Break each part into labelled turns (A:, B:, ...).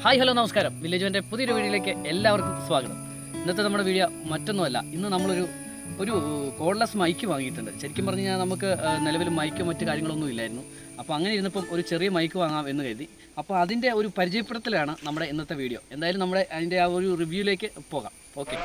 A: Hi hello നമസ്കാരം. Village പുതിയൊരു വീഡിയോയിലേക്ക് എല്ലാവർക്കും സ്വാഗതം. ഇന്നത്തെ നമ്മുടെ വീഡിയോ മറ്റൊന്നുമല്ല. ഇന്ന് നമ്മളൊരു കോഡ്ലെസ് മൈക്ക് വാങ്ങിയിട്ടുണ്ട്. ശരിക്കും പറഞ്ഞു കഴിഞ്ഞാൽ നമുക്ക് നിലവിൽ മൈക്കോ മറ്റു കാര്യങ്ങളൊന്നും ഇല്ലായിരുന്നു. അപ്പോൾ അങ്ങനെ ഇരുന്നപ്പം ഒരു ചെറിയ മൈക്ക് വാങ്ങാം എന്ന് കരുതി. അപ്പോൾ അതിൻ്റെ ഒരു പരിചയപ്പെടുത്തലാണ് നമ്മുടെ ഇന്നത്തെ വീഡിയോ. എന്തായാലും അതിൻ്റെ ആ ഒരു റിവ്യൂയിലേക്ക് പോകാം. ഓക്കെ.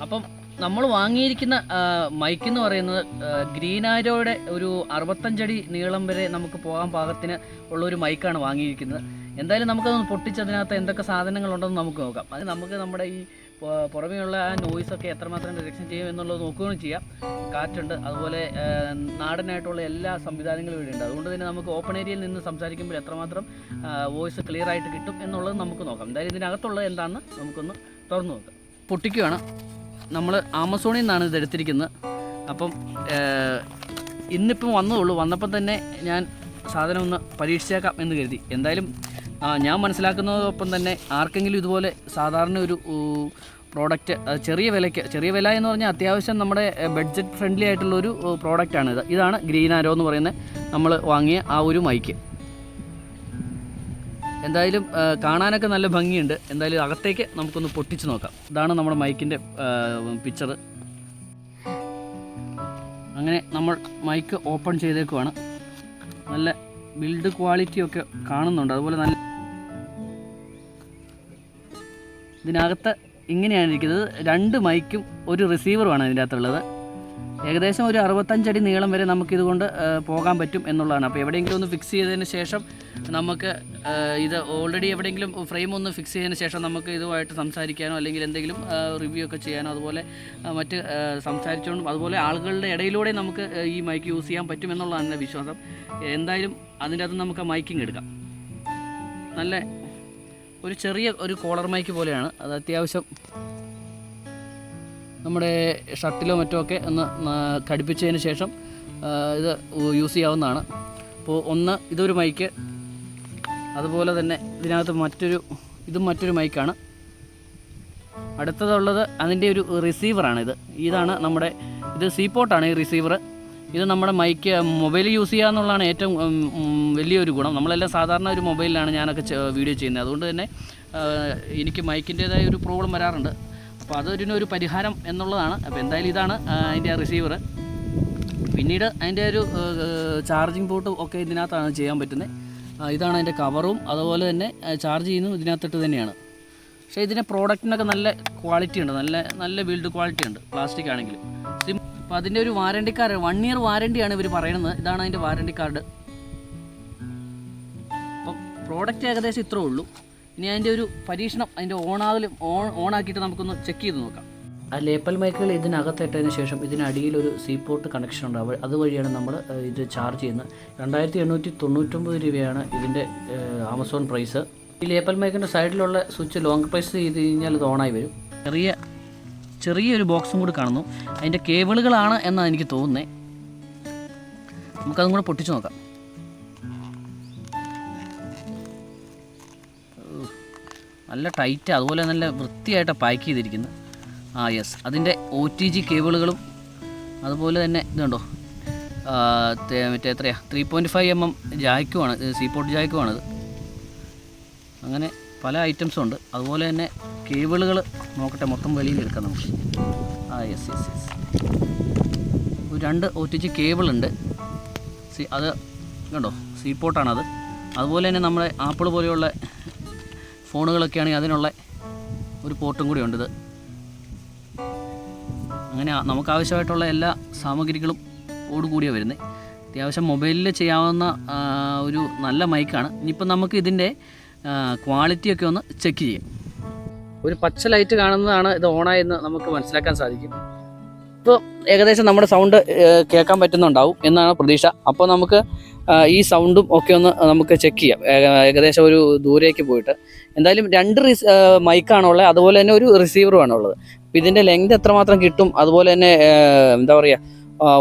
A: അപ്പം നമ്മൾ വാങ്ങിയിരിക്കുന്ന മൈക്ക് എന്ന് പറയുന്നത് ഗ്രീനാരോയുടെ ഒരു 65 അടി നീളം വരെ നമുക്ക് പോകാൻ പാകത്തിന് ഉള്ളൊരു മൈക്കാണ് വാങ്ങിയിരിക്കുന്നത്. എന്തായാലും നമുക്കതൊന്ന് പൊട്ടിച്ചതിനകത്ത് എന്തൊക്കെ സാധനങ്ങളുണ്ടെന്ന് നമുക്ക് നോക്കാം. അത് നമുക്ക് നമ്മുടെ ഈ പുറമേയുള്ള ആ നോയ്സൊക്കെ എത്രമാത്രം റിഡക്ഷൻ ചെയ്യും എന്നുള്ളത് നോക്കുകയും ചെയ്യാം. കാറ്റുണ്ട്, അതുപോലെ നാടനായിട്ടുള്ള എല്ലാ സംവിധാനങ്ങളും ഇവിടെ ഉണ്ട്. അതുകൊണ്ട് തന്നെ നമുക്ക് ഓപ്പൺ ഏരിയയിൽ നിന്ന് സംസാരിക്കുമ്പോൾ എത്രമാത്രം വോയിസ് ക്ലിയർ ആയിട്ട് കിട്ടും എന്നുള്ളത് നമുക്ക് നോക്കാം. എന്തായാലും ഇതിനകത്തുള്ളത് എന്താണെന്ന് നമുക്കൊന്ന് തുറന്നു നോക്കാം. പൊട്ടിക്കുകയാണ്. നമ്മൾ ആമസോണിൽ നിന്നാണ് ഇത് എടുത്തിരിക്കുന്നത്. അപ്പം ഇന്നിപ്പം വന്നപ്പം തന്നെ ഞാൻ സാധനം ഒന്ന് പരീക്ഷിച്ചേക്കാം എന്ന് കരുതി. എന്തായാലും ഞാൻ മനസ്സിലാക്കുന്നതൊപ്പം തന്നെ ആർക്കെങ്കിലും ഇതുപോലെ സാധാരണ ഒരു പ്രോഡക്റ്റ് ചെറിയ വില എന്ന് പറഞ്ഞാൽ അത്യാവശ്യം നമ്മുടെ ബഡ്ജറ്റ് ഫ്രണ്ട്ലി ആയിട്ടുള്ളൊരു പ്രോഡക്റ്റാണിത്. ഇതാണ് ഗ്രീനാരോ എന്ന് പറയുന്നത് നമ്മൾ വാങ്ങിയ ആ ഒരു മൈക്ക്. എന്തായാലും കാണാനൊക്കെ നല്ല ഭംഗിയുണ്ട്. എന്തായാലും അകത്തേക്ക് നമുക്കൊന്ന് പൊട്ടിച്ച് നോക്കാം. ഇതാണ് നമ്മുടെ മൈക്കിൻ്റെ പിക്ചർ. അങ്ങനെ നമ്മൾ മൈക്ക് ഓപ്പൺ ചെയ്തേക്കുവാണ്. നല്ല ബിൽഡ് ക്വാളിറ്റിയൊക്കെ കാണുന്നുണ്ട്. അതുപോലെ നല്ല ഇതിനകത്ത് ഇങ്ങനെയാണ് ഇരിക്കുന്നത്. 2 മൈക്കും ഒരു റിസീവറുമാണ് ഇതിൻ്റെ അകത്തുള്ളത്. ഏകദേശം ഒരു 65 അടി നീളം വരെ നമുക്കിതുകൊണ്ട് പോകാൻ പറ്റും എന്നുള്ളതാണ്. അപ്പോൾ എവിടെയെങ്കിലും ഒന്ന് ഫിക്സ് ചെയ്തതിന് ശേഷം നമുക്ക് ഇത് ഓൾറെഡി എവിടെയെങ്കിലും ഫ്രെയിം ഒന്ന് ഫിക്സ് ചെയ്തതിന് ശേഷം നമുക്ക് ഇതുമായിട്ട് സംസാരിക്കാനോ അല്ലെങ്കിൽ എന്തെങ്കിലും റിവ്യൂ ഒക്കെ ചെയ്യാനോ അതുപോലെ മറ്റ് സംസാരിച്ചുകൊണ്ടും അതുപോലെ ആളുകളുടെ ഇടയിലൂടെ നമുക്ക് ഈ മൈക്ക് യൂസ് ചെയ്യാൻ പറ്റും എന്നുള്ളതാണ് എൻ്റെ വിശ്വാസം. എന്തായാലും അതിൻ്റെ അകത്ത് നമുക്ക് മൈക്കിങ് എടുക്കാം. നല്ല ഒരു ചെറിയ ഒരു കോളർ മൈക്ക് പോലെയാണ്. അത് അത്യാവശ്യം നമ്മുടെ ഷർട്ടിലോ മറ്റോ ഒക്കെ ഒന്ന് ഘടിപ്പിച്ചതിന് ശേഷം ഇത് യൂസ് ചെയ്യാവുന്നതാണ്. അപ്പോൾ ഇതൊരു മൈക്ക്, അതുപോലെ തന്നെ ഇതിനകത്ത് മറ്റൊരു മൈക്കാണ്. അടുത്തതുള്ളത് അതിൻ്റെ ഒരു റിസീവറാണ്. ഇതാണ് ഇത് സീപോർട്ടാണ് ഈ റിസീവർ. ഇത് നമ്മുടെ മൈക്ക് മൊബൈൽ യൂസ് ചെയ്യുക എന്നുള്ളതാണ് ഏറ്റവും വലിയൊരു ഗുണം. നമ്മളെല്ലാം സാധാരണ ഒരു മൊബൈലിലാണ് ഞാനൊക്കെ വീഡിയോ ചെയ്യുന്നത്. അതുകൊണ്ട് തന്നെ എനിക്ക് മൈക്കിൻ്റേതായ ഒരു പ്രോബ്ലം വരാറുണ്ട്. അപ്പോൾ അതൊരു പരിഹാരം എന്നുള്ളതാണ്. അപ്പോൾ എന്തായാലും ഇതാണ് അതിൻ്റെ റിസീവർ. പിന്നീട് അതിൻ്റെ ഒരു ചാർജിങ് പോർട്ട് ഒക്കെ ഇതിനകത്താണ് ചെയ്യാൻ പറ്റുന്നത്. ഇതാണ് അതിൻ്റെ കവറും, അതുപോലെ തന്നെ ചാർജ് ചെയ്യുന്നതും ഇതിനകത്തിട്ട് തന്നെയാണ്. പക്ഷേ ഇതിൻ്റെ പ്രോഡക്റ്റിനൊക്കെ നല്ല ക്വാളിറ്റി ഉണ്ട്, നല്ല ബിൽഡ് ക്വാളിറ്റി ഉണ്ട്, പ്ലാസ്റ്റിക് ആണെങ്കിലും. അപ്പോൾ അതിൻ്റെ ഒരു വാറണ്ടി കാർഡ് 1 ഇയർ വാറണ്ടിയാണ് ഇവർ പറയുന്നത്. ഇതാണ് അതിൻ്റെ വാറണ്ടി കാർഡ്. അപ്പം പ്രോഡക്റ്റ് ഏകദേശം ഇത്രേ ഉള്ളൂ. ഇനി അതിൻ്റെ ഒരു പരീക്ഷണം അതിൻ്റെ ഓണാക്കിയിട്ട് നമുക്കൊന്ന് ചെക്ക് ചെയ്ത് നോക്കാം. ആ ലേപ്പൽ മൈക്കുകൾ ഇതിനകത്തിട്ടതിന് ശേഷം ഇതിനടിയിലൊരു സീപോർട്ട് കണക്ഷൻ ഉണ്ട്. അതുവഴിയാണ് നമ്മൾ ഇത് ചാർജ് ചെയ്യുന്നത്. 2899 രൂപയാണ് ഇതിൻ്റെ ആമസോൺ പ്രൈസ്. ഈ ലേപ്പൽ മൈക്കിൻ്റെ സൈഡിലുള്ള സ്വിച്ച് ലോങ് പ്രൈസ് ചെയ്ത് കഴിഞ്ഞാൽ ഇത് ഓണായി വരും. ചെറിയൊരു ബോക്സും കൂടി കാണുന്നു. അതിൻ്റെ കേബിളുകളാണ് എന്നാണ് എനിക്ക് തോന്നുന്നത്. നമുക്കതും കൂടെ പൊട്ടിച്ച് നോക്കാം. നല്ല ടൈറ്റ്, അതുപോലെ നല്ല വൃത്തിയായിട്ട് പാക്ക് ചെയ്തിരിക്കുന്നു. യെസ്, അതിൻ്റെ OTG കേബിളുകളും അതുപോലെ തന്നെ ഇതുണ്ടോ മറ്റേ 3.5 mm ജാക്കുമാണ്, സീപോർട്ട് ജാക്കുമാണിത്. അങ്ങനെ പല ഐറ്റംസും ഉണ്ട്. അതുപോലെ തന്നെ കേബിളുകൾ നോക്കട്ടെ, മൊത്തം വെളിയിൽ എടുക്കാം നമുക്ക്. Yes 2 OTG കേബിളുണ്ട്. അത് കണ്ടോ, സീപോർട്ടാണത്. അതുപോലെ തന്നെ നമ്മുടെ ആപ്പിൾ പോലെയുള്ള ഫോണുകളൊക്കെ ആണെങ്കിൽ അതിനുള്ള ഒരു പോർട്ടും കൂടി ഉണ്ട്. അങ്ങനെ നമുക്ക് ആവശ്യമായിട്ടുള്ള എല്ലാ സാമഗ്രികളും ഓടുകൂടിയാണ് വരുന്നത്. അത്യാവശ്യം മൊബൈലിൽ ചെയ്യാവുന്ന ഒരു നല്ല മൈക്കാണ്. ഇനിയിപ്പോൾ നമുക്ക് ഇതിൻ്റെ ക്വാളിറ്റിയൊക്കെ ഒന്ന് ചെക്ക് ചെയ്യാം. ഒരു പച്ച ലൈറ്റ് കാണുന്നതാണ് ഇത് ഓണായെന്ന് നമുക്ക് മനസ്സിലാക്കാൻ സാധിക്കും. ഇപ്പോൾ ഏകദേശം നമ്മുടെ സൗണ്ട് കേൾക്കാൻ പറ്റുന്നുണ്ടാവും എന്നാണ് പ്രതീക്ഷ. അപ്പോൾ നമുക്ക് ഈ സൗണ്ടും ഒക്കെ ഒന്ന് നമുക്ക് ചെക്ക് ചെയ്യാം ഏകദേശം ഒരു ദൂരേക്ക് പോയിട്ട്. എന്തായാലും 2 മൈക്കാണുള്ളത്, അതുപോലെ തന്നെ ഒരു റിസീവറുമാണുള്ളത്. അപ്പോൾ ഇതിൻ്റെ ലെങ്ത് എത്രമാത്രം കിട്ടും, അതുപോലെ തന്നെ എന്താ പറയുക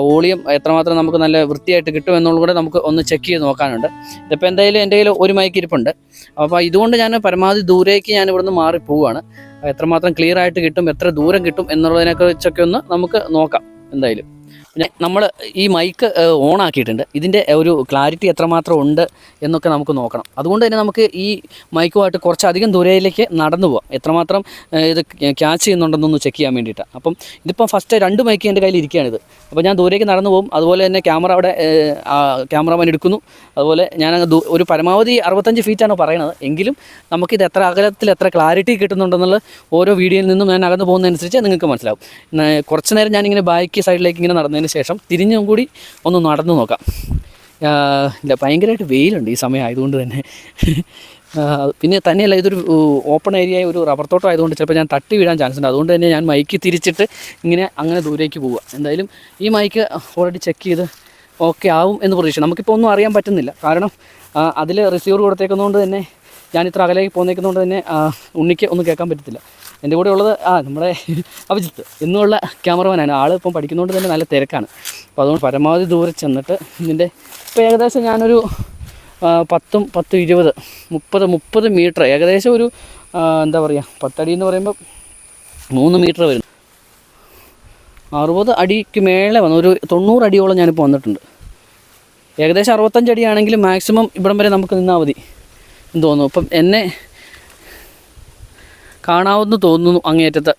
A: വോളിയം എത്രമാത്രം നമുക്ക് നല്ല വൃത്തിയായിട്ട് കിട്ടും എന്നുള്ളത് കൂടെ നമുക്ക് ഒന്ന് ചെക്ക് ചെയ്ത് നോക്കാനുണ്ട്. ഇതിപ്പോൾ എന്തായാലും എൻ്റെ കയ്യിൽ ഒരു മൈക്ക് ഇരിപ്പുണ്ട്. അപ്പോൾ ഇതുകൊണ്ട് ഞാൻ പരമാവധി ദൂരേക്ക് ഞാൻ ഇവിടുന്ന് മാറി പോവുകയാണ്. എത്രമാത്രം ക്ലിയർ ആയിട്ട് കിട്ടും, എത്ര ദൂരം കിട്ടും എന്നുള്ളതിനെക്കുറിച്ചൊക്കെ ഒന്ന് നമുക്ക് നോക്കാം. എന്തായാലും പിന്നെ നമ്മൾ ഈ മൈക്ക് ഓൺ ആക്കിയിട്ടുണ്ട്. ഇതിൻ്റെ ഒരു ക്ലാരിറ്റി എത്രമാത്രം ഉണ്ട് എന്നൊക്കെ നമുക്ക് നോക്കണം. അതുകൊണ്ട് തന്നെ നമുക്ക് ഈ മൈക്കുമായിട്ട് കുറച്ചധികം ദൂരയിലേക്ക് നടന്നു പോകാം, എത്രമാത്രം ഇത് ക്യാച്ച് ചെയ്യുന്നുണ്ടെന്നൊന്ന് ചെക്ക് ചെയ്യാൻ വേണ്ടിയിട്ടാണ്. അപ്പം ഇതിപ്പം ഫസ്റ്റ് 2 മൈക്ക് എൻ്റെ കയ്യിൽ ഇരിക്കുകയാണിത്. അപ്പോൾ ഞാൻ ദൂരേക്ക് നടന്നു പോകും. അതുപോലെ തന്നെ ക്യാമറ അവിടെ ക്യാമറമാൻ എടുക്കുന്നു. അതുപോലെ ഞാൻ ഒരു പരമാവധി 65 ഫീറ്റാണ് പറയണത്. എങ്കിലും നമുക്കിത് എത്ര അകലത്തിൽ എത്ര ക്ലാരിറ്റി കിട്ടുന്നുണ്ടെന്നുള്ള ഓരോ വീഡിയോയിൽ നിന്നും ഞാൻ അകന്ന് പോകുന്നതനുസരിച്ച് നിങ്ങൾക്ക് മനസ്സിലാവും. കുറച്ച് നേരം ഞാനിങ്ങനെ ബാക്ക് സൈഡിലേക്ക് ഇങ്ങനെ നടന്നതിന് ശേഷം തിരിഞ്ഞും കൂടി ഒന്ന് നടന്നു നോക്കാം. ഇല്ല, ഭയങ്കരമായിട്ട് വെയിലുണ്ട് ഈ സമയം ആയതുകൊണ്ട് തന്നെ. പിന്നെ തന്നെയല്ല, ഇതൊരു ഓപ്പൺ ഏരിയ, ഒരു റബ്ബർ തോട്ടം ആയതുകൊണ്ട് ചിലപ്പോൾ ഞാൻ തട്ടി വീഴാൻ ചാൻസ് ഉണ്ട്. അതുകൊണ്ട് തന്നെ ഞാൻ മൈക്ക് തിരിച്ചിട്ട് അങ്ങനെ ദൂരേക്ക് പോവുക. എന്തായാലും ഈ മൈക്ക് ഓൾറെഡി ചെക്ക് ചെയ്ത് ഓക്കെ ആവും എന്ന് പ്രതീക്ഷിച്ചു. നമുക്കിപ്പോൾ ഒന്നും അറിയാൻ പറ്റുന്നില്ല, കാരണം അതിൽ റിസീവർ കൊടുത്തേക്കുന്നതുകൊണ്ട് തന്നെ ഞാൻ ഇത്ര അകലേക്ക് പോന്നേക്കുന്നതുകൊണ്ട് തന്നെ ഉണ്ണിക്ക് ഒന്നും കേൾക്കാൻ പറ്റത്തില്ല. എൻ്റെ കൂടെ ഉള്ളത് നമ്മുടെ അഭിജിത്ത് എന്നുള്ള ക്യാമറമാനാണ്. ആൾ ഇപ്പം പഠിക്കുന്നതുകൊണ്ട് തന്നെ നല്ല തിരക്കാണ്. അപ്പോൾ അതുകൊണ്ട് പരമാവധി ദൂരെ ചെന്നിട്ട് ഇതിൻ്റെ ഇപ്പോൾ ഏകദേശം ഞാനൊരു 10, 20, 30 മീറ്റർ, ഏകദേശം ഒരു എന്താ പറയുക 10 അടി എന്ന് പറയുമ്പോൾ 3 മീറ്റർ വരും. 60 അടിക്ക് മേലെ വന്നു, ഒരു 90 അടിയോളം ഞാനിപ്പോൾ വന്നിട്ടുണ്ട്. ഏകദേശം 65 അടിയാണെങ്കിലും മാക്സിമം ഇവിടം വരെ നമുക്ക് നിന്നാൽ മതി എന്ന് തോന്നുന്നു. അപ്പം എന്നെ കാണാവുന്ന തോന്നുന്നു, അങ്ങേയറ്റത്ത്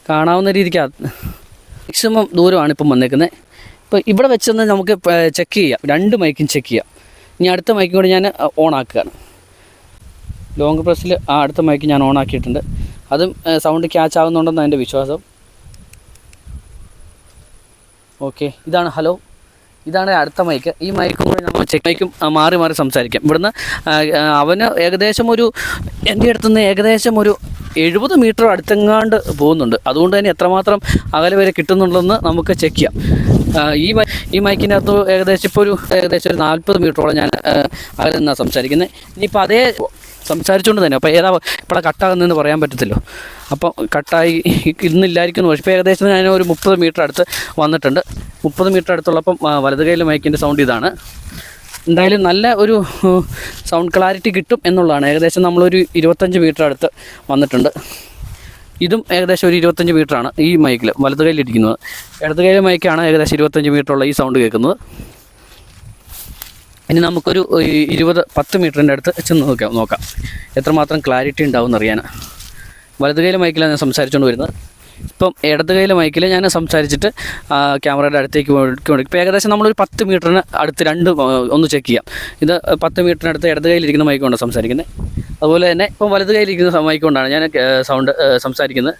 A: കാണാവുന്ന രീതിക്ക് മാക്സിമം ദൂരമാണ് ഇപ്പം വന്നേക്കുന്നത്. ഇപ്പോൾ ഇവിടെ വെച്ചൊന്ന് നമുക്ക് ചെക്ക് ചെയ്യാം, 2 മൈക്കും ചെക്ക് ചെയ്യാം. ഇനി അടുത്ത മൈക്കും കൂടി ഞാൻ ഓൺ ആക്കുകയാണ്. ലോങ് പ്രസ്സിൽ അടുത്ത മൈക്ക് ഞാൻ ഓൺ ആക്കിയിട്ടുണ്ട്. അതും സൗണ്ട് ക്യാച്ച് ആകുന്നുണ്ടെന്നാണ് എൻ്റെ വിശ്വാസം. ഓക്കെ, ഇതാണ് ഹലോ, ഇതാണ് അടുത്ത മൈക്ക്. ഈ മൈക്കും കൂടി നമ്മൾ ചെക്ക് മൈക്കും മാറി മാറി സംസാരിക്കാം. ഇവിടുന്ന് അവന് ഏകദേശം എൻ്റെ അടുത്തുനിന്ന് ഏകദേശം ഒരു 70 മീറ്റർ അടുത്തെങ്ങാണ്ട് പോകുന്നുണ്ട്. അതുകൊണ്ട് തന്നെ എത്രമാത്രം അകലെ വരെ കിട്ടുന്നുണ്ടെന്ന് നമുക്ക് ചെക്ക് ചെയ്യാം. ഈ മൈക്കിൻ്റെ അകത്ത് ഏകദേശം ഒരു 40 മീറ്ററോളം ഞാൻ അകലെ നിന്നാണ് സംസാരിക്കുന്നത്. ഇനിയിപ്പോൾ അതേ സംസാരിച്ചുകൊണ്ട് തന്നെ അപ്പോൾ ഇപ്പോൾ കട്ടാകുന്നതെന്ന് പറയാൻ പറ്റത്തില്ലോ. അപ്പം കട്ടായി ഇന്നില്ലായിരിക്കുന്നു. പക്ഷേ ഇപ്പോൾ ഏകദേശം ഞാൻ ഒരു 30 മീറ്റർ അടുത്ത് വന്നിട്ടുണ്ട്. 30 മീറ്റർ അടുത്തുള്ളപ്പം വലത് കൈയിലെ മൈക്കിൻ്റെ സൗണ്ട് ഇതാണ്. എന്തായാലും നല്ല ഒരു സൗണ്ട് ക്ലാരിറ്റി കിട്ടും എന്നുള്ളതാണ്. ഏകദേശം നമ്മളൊരു 25 മീറ്റർ അടുത്ത് വന്നിട്ടുണ്ട്. ഇതും ഏകദേശം ഒരു 25 മീറ്ററാണ് ഈ മൈക്കിൽ വലത് കൈയിലിരിക്കുന്നത്. ഇടത് കൈയിലെ മൈക്കാണ് ഏകദേശം 25 മീറ്ററുള്ള ഈ സൗണ്ട് കേൾക്കുന്നത്. ഇനി നമുക്കൊരു 10 മീറ്ററിൻ്റെ അടുത്ത് ചെന്ന് നോക്കാം എത്രമാത്രം ക്ലാരിറ്റി ഉണ്ടാവും അറിയാനാണ്. വലത് കൈയിലെ മൈക്കിലാണ് ഞാൻ സംസാരിച്ചുകൊണ്ട് വരുന്നത്. ഇപ്പം ഇടത് കൈയിലെ മൈക്കിൽ ഞാൻ സംസാരിച്ചിട്ട് ക്യാമറയുടെ അടുത്തേക്ക് പോയി ഇപ്പോൾ ഏകദേശം നമ്മളൊരു 10 മീറ്ററിന് അടുത്ത് ഒന്ന് ചെക്ക് ചെയ്യാം. ഇത് 10 മീറ്ററിനടുത്ത് ഇടത് കയ്യിലിരിക്കുന്ന മൈക്ക് കൊണ്ടാണ് സംസാരിക്കുന്നത്. അതുപോലെ തന്നെ ഇപ്പം വലത് കയ്യിലിരിക്കുന്ന മൈക്ക് കൊണ്ടാണ് ഞാൻ സൗണ്ട് സംസാരിക്കുന്നത്.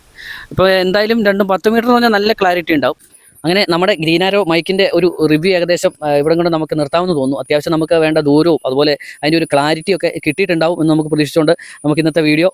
A: ഇപ്പോൾ എന്തായാലും 10 മീറ്റർ എന്ന് പറഞ്ഞാൽ നല്ല ക്ലാരിറ്റി ഉണ്ടാവും. അങ്ങനെ നമ്മുടെ ഗ്രീനാരോ മൈക്കിൻ്റെ ഒരു റിവ്യൂ ഏകദേശം ഇവിടെ കൊണ്ട് നമുക്ക് നിർത്താമെന്ന് തോന്നുന്നു. അത്യാവശ്യം നമുക്ക് വേണ്ട ദൂരവും അതുപോലെ അതിൻ്റെ ഒരു ക്ലാരിറ്റിയൊക്കെ കിട്ടിയിട്ടുണ്ടാവും എന്ന് നമുക്ക് പ്രതീക്ഷിച്ചുകൊണ്ട് നമുക്ക് ഇന്നത്തെ വീഡിയോ,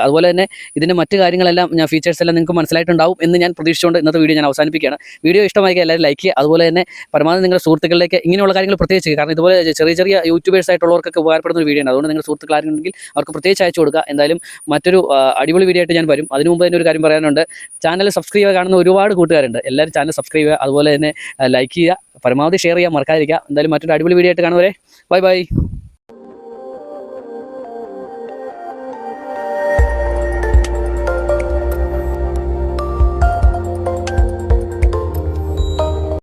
A: അതുപോലെ തന്നെ ഇതിൻ്റെ മറ്റ് കാര്യങ്ങളെല്ലാം ഫീച്ചേഴ്സ് എല്ലാം നിങ്ങൾക്ക് മനസ്സിലായിട്ടുണ്ടാവും എന്ന് ഞാൻ പ്രതീക്ഷിച്ചുകൊണ്ട് ഇന്നത്തെ വീഡിയോ ഞാൻ അവസാനിപ്പിക്കുകയാണ്. വീഡിയോ ഇഷ്ടമായിരിക്കും എല്ലാവരും ലൈക്ക് ചെയ്യുക. അതുപോലെ തന്നെ പരമാവധി നിങ്ങളുടെ സുഹൃത്തുക്കളിലേക്ക് ഇങ്ങനെയുള്ള കാര്യങ്ങൾ പ്രത്യേകിച്ച്, കാരണം ഇതുപോലെ ചെറിയ യൂട്യൂബേഴ്സ് ആയിട്ടുള്ളവർക്കൊക്കെ ഉപകാരപ്പെടുന്ന ഒരു വീഡിയോ ആണ്. അതുകൊണ്ട് നിങ്ങളുടെ സുഹൃത്തുക്കൾ ആരെങ്കിലും അവർക്ക് പ്രത്യേകിച്ച് അയച്ചു കൊടുക്കുക. എന്തായാലും മറ്റൊരു അടിപൊളി വീഡിയോ ആയിട്ട് ഞാൻ വരും. അതിനു മുമ്പ് തന്നെ ഒരു കാര്യം പറയാനുണ്ട്. ചാനൽ സബ്സ്ക്രൈബ് കാണുന്ന ഒരുപാട് കൂട്ടുകാരുണ്ട്. എല്ലാവരും ചാനൽ സബ്സ്ക്രൈബ് ചെയ്യുക, അതുപോലെ തന്നെ ലൈക്ക് ചെയ്യുക, പരമാവധി ഷെയർ ചെയ്യാൻ മറക്കാതിരിക്കുക. എന്തായാലും മറ്റൊരു അടിപൊളി വീഡിയോ ആയിട്ട് കാണുവരെ ബൈ ബൈ.